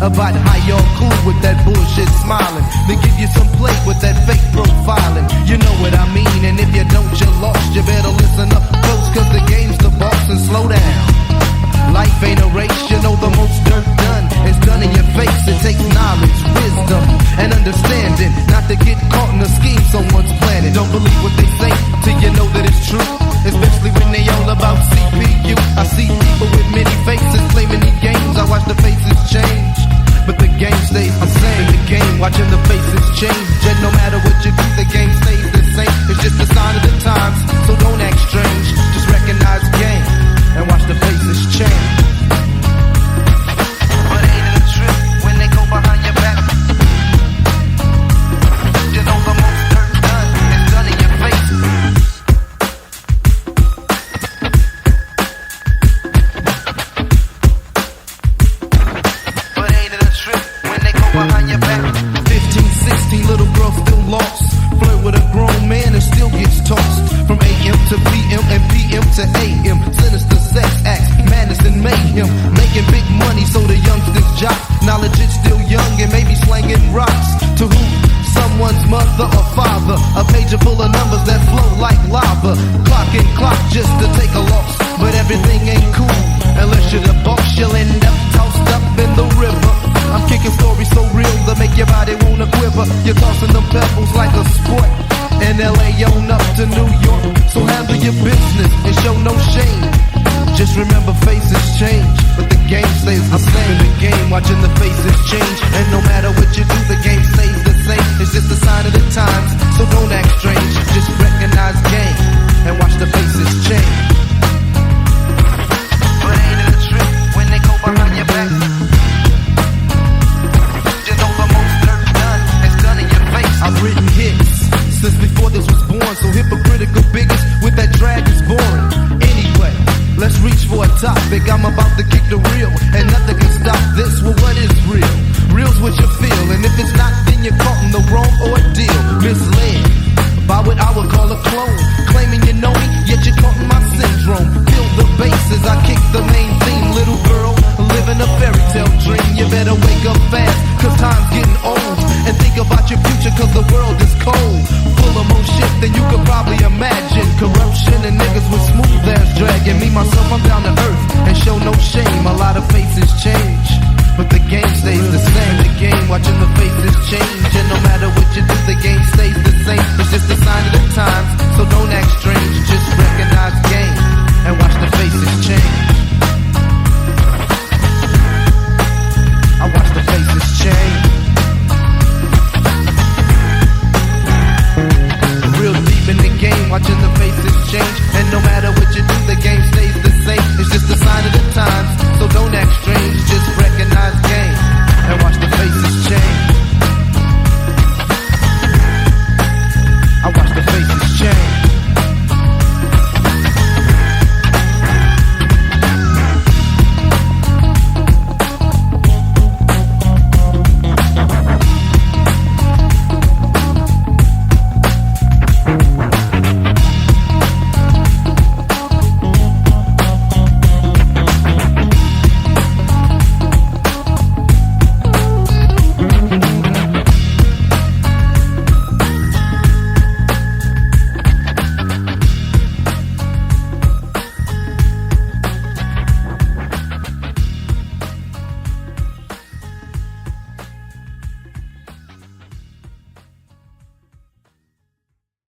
about how y'all cool with that bullshit smiling. Then give you some play with that fake profiling. You know what I mean, and if you don't, you're lost. You better listen up close, cause the game's the boss, and slow down. Life ain't a race, you know the most dirt done is done in your face. It takes knowledge, wisdom, and understanding not to get caught in a scheme someone's planning. Don't believe what they say till you know that it's true, especially when they all about CPU. I see people with many faces claiming these games. I watch the faces change, but the game stays the same. The game, watching the faces change, and no matter what you do, the game stays the same. It's just a sign of the times, so don't act strange. Just recognize game and watch the faces change. But ain't it a trip when they go behind your back? You know the most dirt done is done in your face. But ain't it a trip when they go behind your back? 15, 16, little girl still lost. Flirt with a grown man and still gets tossed. From AM to PM and PM to AM. Sinister sex acts, madness and mayhem. Making big money so the youngsters jock. Knowledge is still young and maybe slanging rocks. To who? Someone's mother or father. A page full of numbers that flow like lava. Clock and clock just to take a loss. But everything ain't cool unless you're the boss. You'll end up tossed up in the river. I'm kicking stories so real to make your body wanna quiver. You're tossing them pebbles like a sport. And LA on up to New York. So handle your business and show no shame. Just remember faces change, but the game stays the same. The game, watching the faces change, and no matter what you do, the game stays the same. It's just a sign of the times, so don't act strange. Just recognize game and watch the faces change. But ain't it a trip when they go behind your back? You know the most dirt done is done in your face. I've written hits since before this was born, so hypocritical bigots with that drag is boring. Anyway, let's reach for a topic. I'm about to kick the real, and nothing can stop this. Well, what is real? Real's what you feel, and if it's not, then you're caught in the wrong ordeal. Misled by what I would call a clone, claiming you know me, yet you're caught in my syndrome. Feel the bass as I kick the main theme. Little girl, living a fairy tale dream. You better wake up fast, cause time's getting old. And think about your future, cause the world is cold. Full of more shit than you could probably imagine. Corruption and niggas with smooth ass dragging. Me, myself, I'm down to earth and show no shame. A lot of faces change.